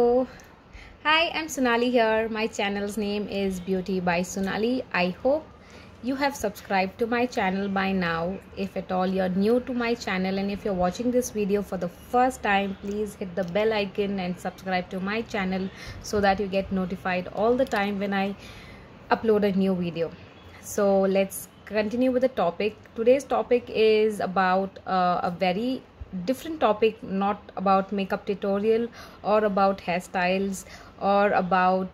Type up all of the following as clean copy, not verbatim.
So, hi, I'm Sonali here. My channel's name is Beauty by Sonali. I hope you have subscribed to my channel by now. If at all you're new to my channel and if you're watching this video for the first time, please hit the bell icon and subscribe to my channel so that you get notified all the time when I upload a new video. So let's continue with the topic. Today's topic is about a very different topic, not about makeup tutorial or about hairstyles or about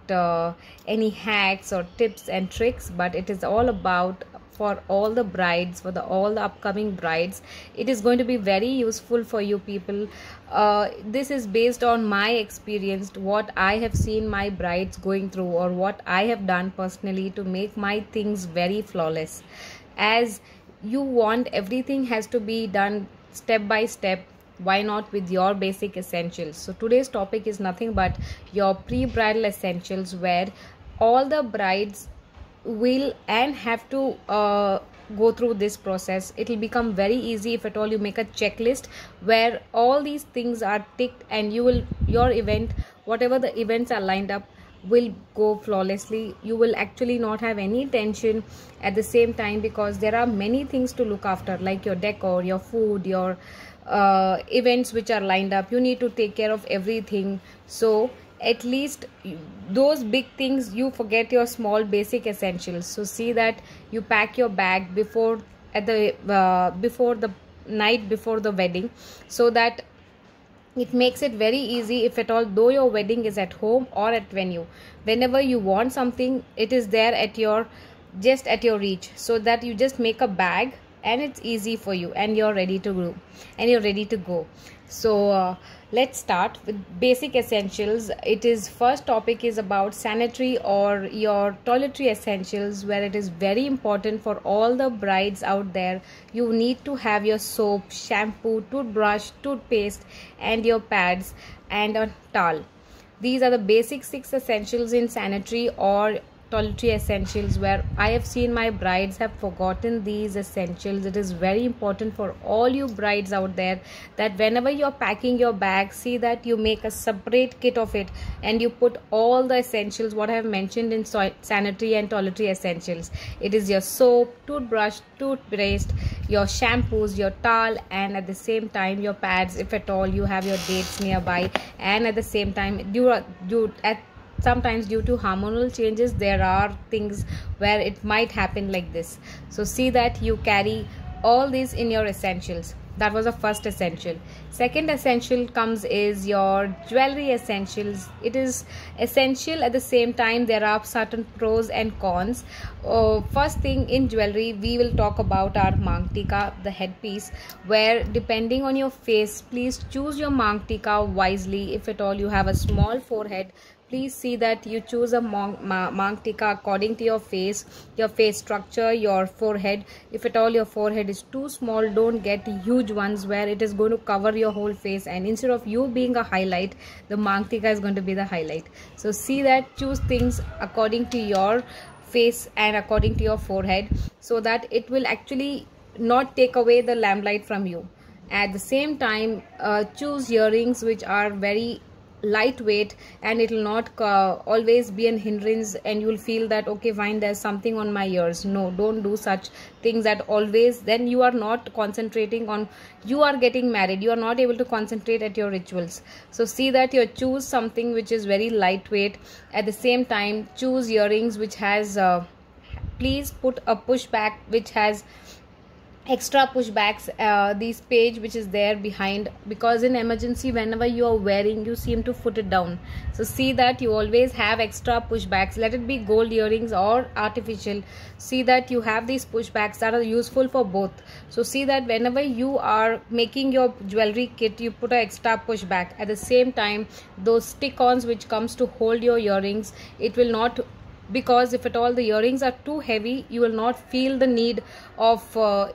any hacks or tips and tricks, but it is all about for all the brides, for all the upcoming brides. It is going to be very useful for you people. This is based on my experience, what I have seen my brides going through or what I have done personally to make my things very flawless. As you want everything has to be done step by step, why not with your basic essentials? So today's topic is nothing but your pre-bridal essentials, where all the brides will and have to go through this process. It will become very easy if at all you make a checklist where all these things are ticked, and your event, whatever the events are lined up, will go flawlessly. You will actually not have any tension at the same time, because there are many things to look after, like your decor, your food, your events which are lined up. You need to take care of everything. So at least those big things, you forget your small basic essentials. So see that you pack your bag before the night before the wedding, so that it makes it very easy. If at all, though your wedding is at home or at venue, whenever you want something, it is there at your reach, so that you just make a bag and it's easy for you, and you're ready to go. So let's start with basic essentials. First topic is about sanitary or your toiletry essentials, where it is very important for all the brides out there. You need to have your soap, shampoo, toothbrush, toothpaste, and your pads and a towel. These are the basic 6 essentials in sanitary or toiletry essentials, where I have seen my brides have forgotten these essentials. It is very important for all you brides out there that whenever you're packing your bag, see that you make a separate kit of it and you put all the essentials what I have mentioned in sanitary and toiletry essentials. It is your soap, toothbrush, toothpaste, your shampoos, your towel, and at the same time your pads, if at all you have your dates nearby. And at the same time, sometimes due to hormonal changes, there are things where it might happen like this. So see that you carry all these in your essentials. That was the first essential. Second essential comes is your jewelry essentials. It is essential, at the same time there are certain pros and cons. First thing, in jewelry we will talk about our mangtika, the headpiece, where depending on your face, please choose your mangtika wisely. If at all you have a small forehead, please see that you choose a mangtika according to your face structure, your forehead. If at all your forehead is too small, don't get huge ones where it is going to cover your whole face, and instead of you being a highlight, the mangtika is going to be the highlight. So see that, choose things according to your face and according to your forehead, so that it will actually not take away the lamplight from you. At the same time, choose earrings which are very lightweight, and it will not always be an hindrance, and you will feel that okay fine, there's something on my ears. No, don't do such things that always, then you are not concentrating on, you are getting married, you are not able to concentrate at your rituals. So see that you choose something which is very lightweight. At the same time, choose earrings which has please put a pushback which has extra pushbacks, this page which is there behind, because in emergency whenever you are wearing, you seem to put it down. So see that you always have extra pushbacks, let it be gold earrings or artificial. See that you have these pushbacks that are useful for both. So see that whenever you are making your jewelry kit, you put an extra pushback. At the same time, those stick-ons which comes to hold your earrings, it will not, because if at all the earrings are too heavy, you will not feel the need of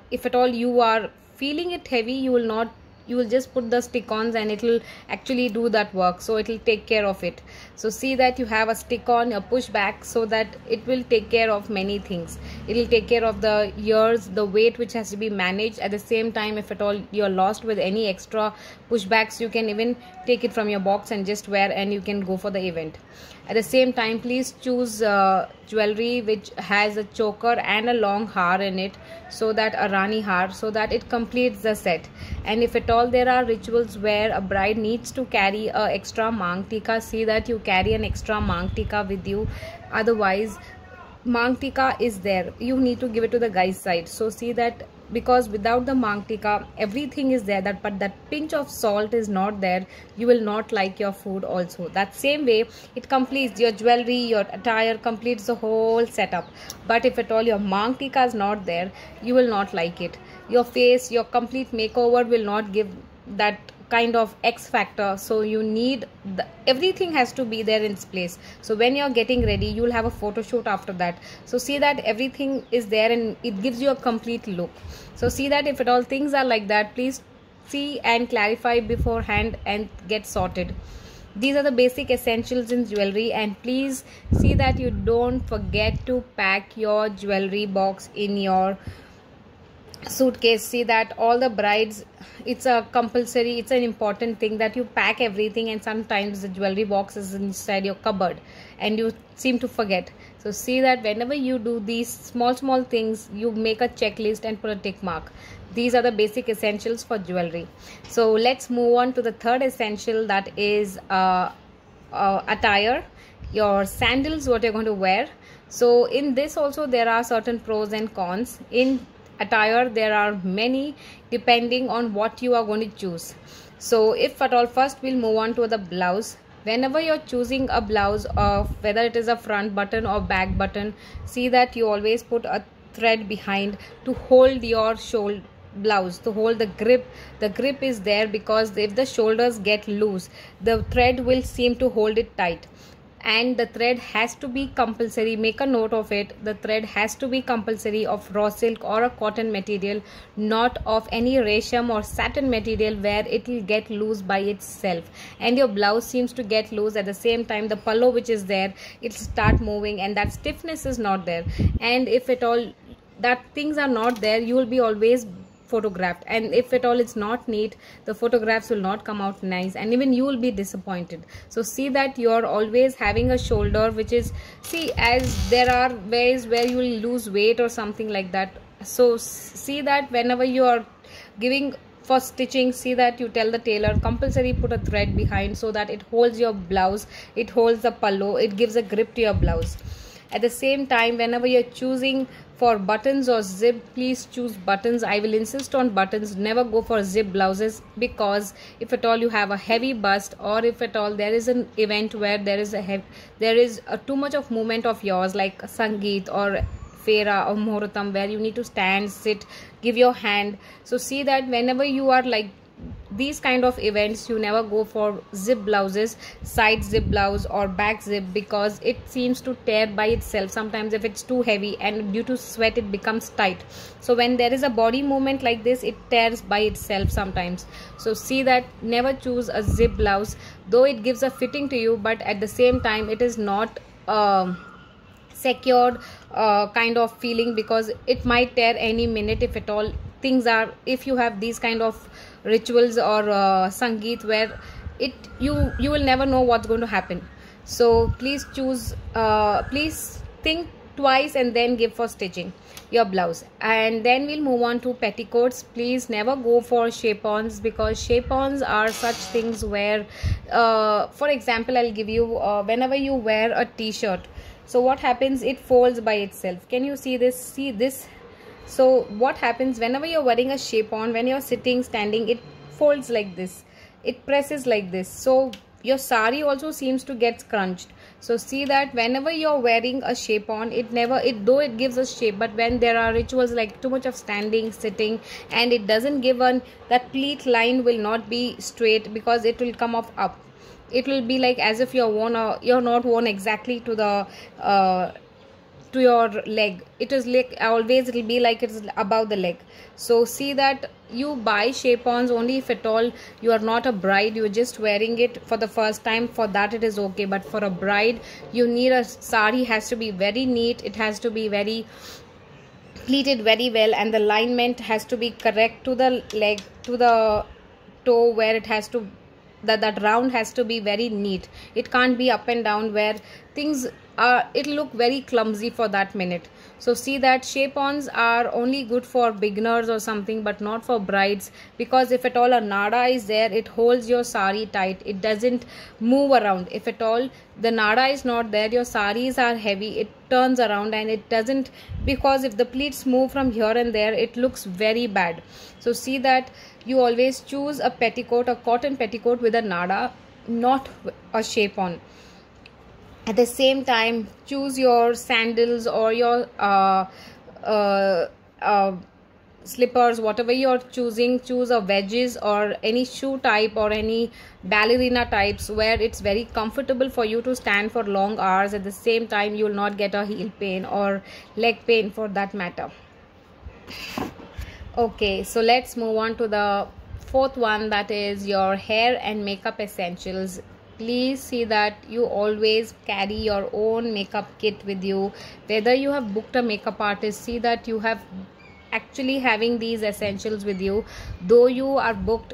if at all you are feeling it heavy, you will not you will just put the stick-ons and it will actually do that work. So it will take care of it. So see that you have a stick-on, a push back, so that it will take care of many things. It will take care of the ears, the weight which has to be managed. At the same time, if at all you're lost with any extra pushbacks, you can even take it from your box and just wear, and you can go for the event. At the same time, please choose jewelry which has a choker and a long har in it, so that a Rani har, so that it completes the set. And if at all there are rituals where a bride needs to carry a extra mang tika, see that you carry an extra mang tika with you. Otherwise, mang tika is there, you need to give it to the guy's side. So see that, because without the mang tika everything is there, that but that pinch of salt is not there, you will not like your food also. That same way it completes your jewelry, your attire, completes the whole setup. But if at all your mang tika is not there, you will not like it. Your face, your complete makeover will not give that kind of X factor. So you need everything has to be there in its place. So when you're getting ready, you'll have a photo shoot after that. So see that everything is there and it gives you a complete look. So see that if at all things are like that, please see and clarify beforehand and get sorted. These are the basic essentials in jewelry, and please see that you don't forget to pack your jewelry box in your suitcase. See that all the brides, it's a compulsory, it's an important thing that you pack everything, and sometimes the jewelry box is inside your cupboard and you seem to forget. So see that whenever you do these small things, you make a checklist and put a tick mark. These are the basic essentials for jewelry. So let's move on to the third essential, that is attire, your sandals, what you're going to wear. So in this also there are certain pros and cons. In attire there are many, depending on what you are going to choose. So if at all, first we'll move on to the blouse. Whenever you're choosing a blouse, of whether it is a front button or back button, see that you always put a thread behind to hold your shoulder blouse, to hold the grip. The grip is there because if the shoulders get loose, the thread will seem to hold it tight. And the thread has to be compulsory, make a note of it, the thread has to be compulsory of raw silk or a cotton material, not of any resham or satin material where it will get loose by itself and your blouse seems to get loose. At the same time, the pallu which is there, it'll start moving and that stiffness is not there. And if at all that things are not there, you will be always photographed, and if at all it's not neat, the photographs will not come out nice and even you will be disappointed. So see that you're always having a shoulder which is, see, as there are ways where you will lose weight or something like that. So see that whenever you are giving for stitching, see that you tell the tailor compulsory put a thread behind so that it holds your blouse, it holds the pallu, it gives a grip to your blouse. At the same time, whenever you're choosing for buttons or zip, please choose buttons. I will insist on buttons. Never go for zip blouses, because if at all you have a heavy bust, or if at all there is an event where there is too much of movement of yours, like Sangeet or Fera or Muhurtam, where you need to stand, sit, give your hand. So see that whenever you are like these kind of events, you never go for zip blouses, side zip blouse or back zip, because it seems to tear by itself sometimes if it's too heavy, and due to sweat it becomes tight. So when there is a body movement like this, it tears by itself sometimes. So see that never choose a zip blouse, though it gives a fitting to you, but at the same time it is not secured kind of feeling, because it might tear any minute if at all things are, if you have these kind of rituals or Sangeet where you will never know what's going to happen. So please choose, please think twice and then give for stitching your blouse. And then we'll move on to petticoats. Please never go for shape-ons, because shape-ons are such things where for example, I'll give you whenever you wear a t-shirt, so what happens, it folds by itself. Can you see this? See this? So what happens whenever you're wearing a shape-on, when you're sitting, standing, it folds like this, it presses like this. So your sari also seems to get scrunched. So see that whenever you're wearing a shape-on, though it gives a shape, but when there are rituals like too much of standing, sitting, and it doesn't give that pleat line will not be straight, because it will come off up. It will be like as if you're not worn exactly to to your leg. It is like always it will be like it's above the leg. So see that you buy shape-ons only if at all you are not a bride, you're just wearing it for the first time. For that it is okay, but for a bride you need a sari, has to be very neat, it has to be very pleated very well, and the alignment has to be correct to the leg, to the toe, where it has to, that round has to be very neat. It can't be up and down where things are, it'll look very clumsy for that minute. So see that shape-ons are only good for beginners or something, but not for brides, because if at all a nada is there, it holds your sari tight, it doesn't move around. If at all the nada is not there, your saris are heavy, it turns around and it doesn't, because if the pleats move from here and there, it looks very bad. So see that you always choose a petticoat, a cotton petticoat with a nada, not a shape-on. At the same time, choose your sandals or your slippers, whatever you're choosing. Choose a wedges or any shoe type or any ballerina types where it's very comfortable for you to stand for long hours. At the same time, you will not get a heel pain or leg pain for that matter. Okay, so let's move on to the fourth one, that is your hair and makeup essentials. Please see that you always carry your own makeup kit with you. Whether you have booked a makeup artist, see that you have actually having these essentials with you. Though you are booked,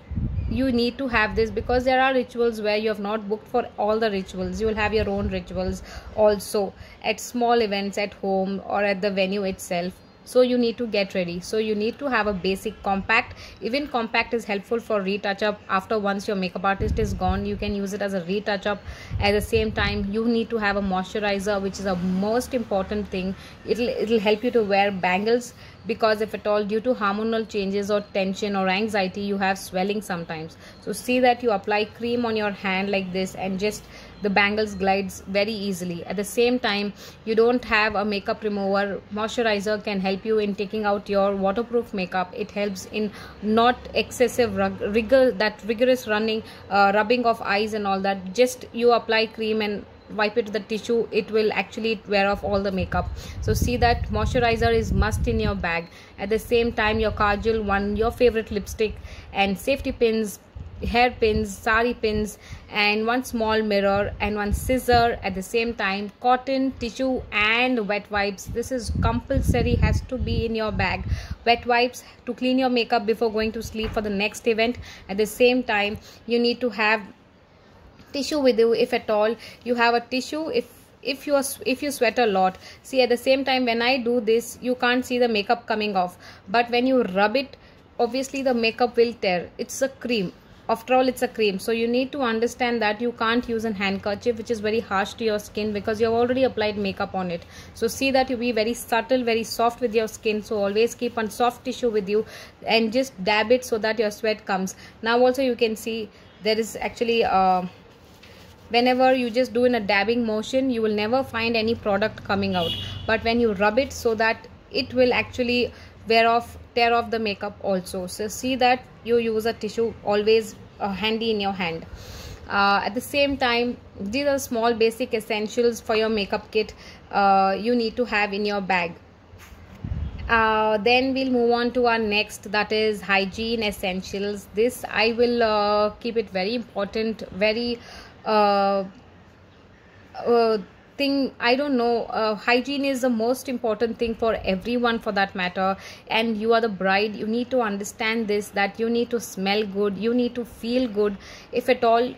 you need to have this, because there are rituals where you have not booked for all the rituals. You will have your own rituals also at small events at home or at the venue itself. So you need to get ready. So you need to have a basic compact. Even compact is helpful for retouch up. After once your makeup artist is gone, you can use it as a retouch up. At the same time, you need to have a moisturizer, which is a most important thing. It'll help you to wear bangles, because if at all due to hormonal changes or tension or anxiety, you have swelling sometimes. So see that you apply cream on your hand like this, and just the bangles glides very easily. At the same time, you don't have a makeup remover, moisturizer can help you in taking out your waterproof makeup. It helps in not excessive rigorous rubbing of eyes and all that. Just you apply cream and wipe it with the tissue, it will actually wear off all the makeup. So see that moisturizer is must in your bag. At the same time, your kajal, your favorite lipstick, and safety pins, hair pins, sari pins, and one small mirror and one scissor. At the same time, cotton, tissue, and wet wipes. This is compulsory, has to be in your bag. Wet wipes to clean your makeup before going to sleep for the next event. At the same time, you need to have tissue with you. If at all you have a tissue, if you sweat a lot, see, at the same time, when I do this, you can't see the makeup coming off, but when you rub it, obviously the makeup will tear. It's a cream, after all it's a cream. So you need to understand that you can't use a handkerchief, which is very harsh to your skin, because you have already applied makeup on it. So see that you be very subtle, very soft with your skin. So always keep a soft tissue with you and just dab it so that your sweat comes. Now also you can see there is actually whenever you just do in a dabbing motion, you will never find any product coming out, but when you rub it, so that it will actually tear off the makeup also. So see that you use a tissue always handy in your hand. At the same time, these are small basic essentials for your makeup kit you need to have in your bag. Then we'll move on to our next, that is hygiene essentials. This I will keep it very important, very thing. I don't know, hygiene is the most important thing for everyone for that matter, and you are the bride, you need to understand this, that you need to smell good, you need to feel good. If at all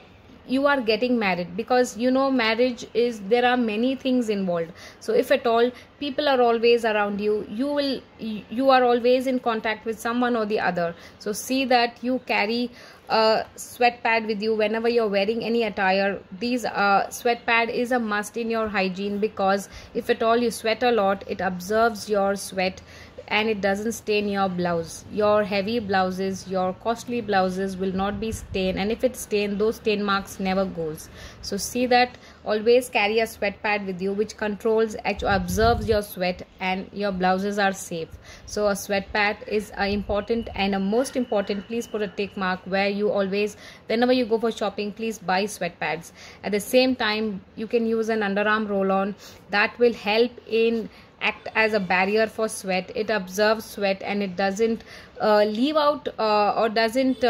you are getting married, because you know marriage is, there are many things involved. So if at all people are always around you, you are always in contact with someone or the other. So see that you carry a sweat pad with you whenever you're wearing any attire. These sweat pad is a must in your hygiene, because if at all you sweat a lot, it absorbs your sweat and it doesn't stain your blouse. Your heavy blouses, your costly blouses will not be stained, and if it's stained, those stain marks never goes. So see that always carry a sweat pad with you, which controls, absorbs your sweat, and your blouses are safe. So a sweat pad is important, and a most important, please put a tick mark where you always, whenever you go for shopping, please buy sweat pads. At the same time, you can use an underarm roll-on that will help in act as a barrier for sweat. It absorbs sweat and it doesn't leave out or doesn't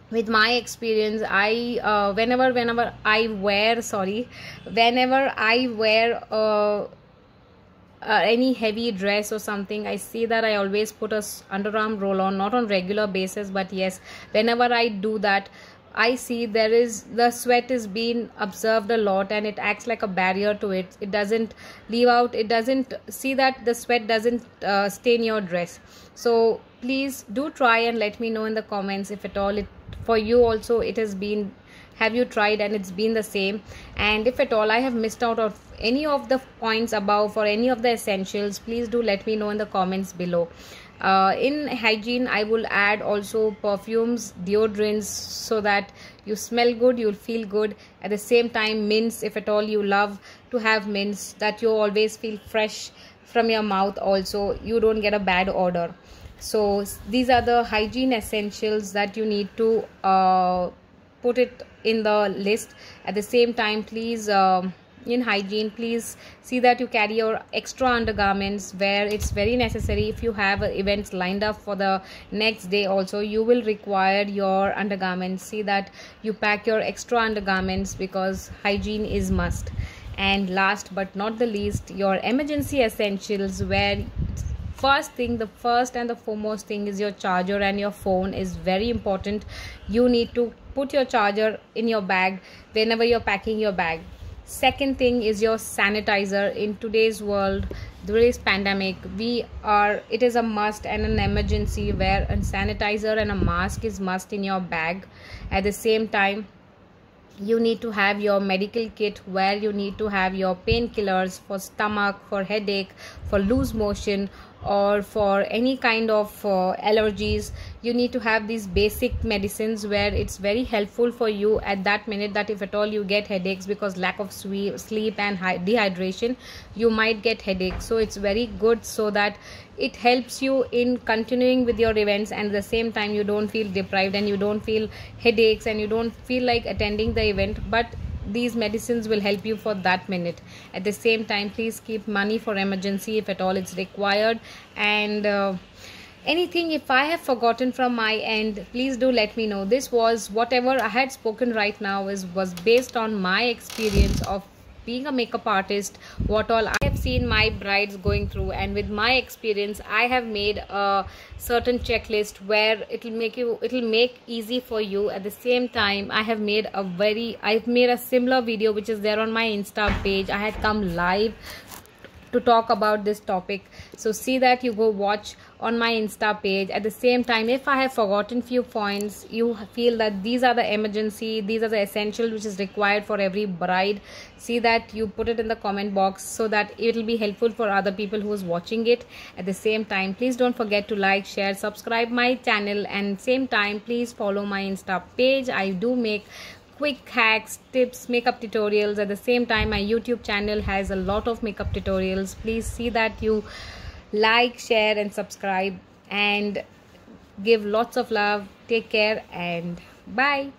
with my experience, I whenever I wear any heavy dress or something, I see that I always put a underarm roll on, not on regular basis, but yes, whenever I do that, I see the sweat is being observed a lot and it acts like a barrier to it. It doesn't leave out, it doesn't see that the sweat doesn't stain your dress. So please do try and let me know in the comments if at all for you also it has been, have you tried and it's been the same, and if at all I have missed out on any of the points above or any of the essentials, please do let me know in the comments below. In hygiene, I will add also perfumes, deodorants, so that you smell good, you'll feel good. At the same time, mints, if at all you love to have mints, that you always feel fresh from your mouth, also you don't get a bad odor. So these are the hygiene essentials that you need to put it in the list. At the same time, please in hygiene, please see that you carry your extra undergarments where it's very necessary. If you have events lined up for the next day also, you will require your undergarments. See that you pack your extra undergarments because hygiene is must. And last but not the least, your emergency essentials, where the first and the foremost thing is your charger, and your phone is very important. You need to put your charger in your bag whenever you're packing your bag. Second thing is your sanitizer. In today's world, today's pandemic, it is a must and an emergency where a sanitizer and a mask is must in your bag. At the same time, you need to have your medical kit where you need to have your painkillers for stomach, for headache, for loose motion, or for any kind of allergies. You need to have these basic medicines where it's very helpful for you at that minute, that if at all you get headaches because lack of sleep and dehydration, you might get headaches. So it's very good, so that it helps you in continuing with your events, and at the same time you don't feel deprived and you don't feel headaches and you don't feel like attending the event, but these medicines will help you for that minute. At the same time, please keep money for emergency if at all it's required. And anything if I have forgotten from my end, please do let me know. This was whatever I had spoken right now was based on my experience of being a makeup artist, what all I have seen my brides going through, and with my experience I have made a certain checklist where it'll make easy for you. At the same time, I've made a similar video which is there on my Insta page. I had come live to talk about this topic, so see that you go watch on my Insta page. At the same time, if I have forgotten few points, you feel that these are the emergency, these are the essential which is required for every bride, see that you put it in the comment box so that it will be helpful for other people who is watching it. At the same time, please don't forget to like, share, subscribe my channel, and same time please follow my Insta page. I do make quick hacks, tips, makeup tutorials. At the same time, my YouTube channel has a lot of makeup tutorials. Please see that you like, share and subscribe, and give lots of love. Take care and bye.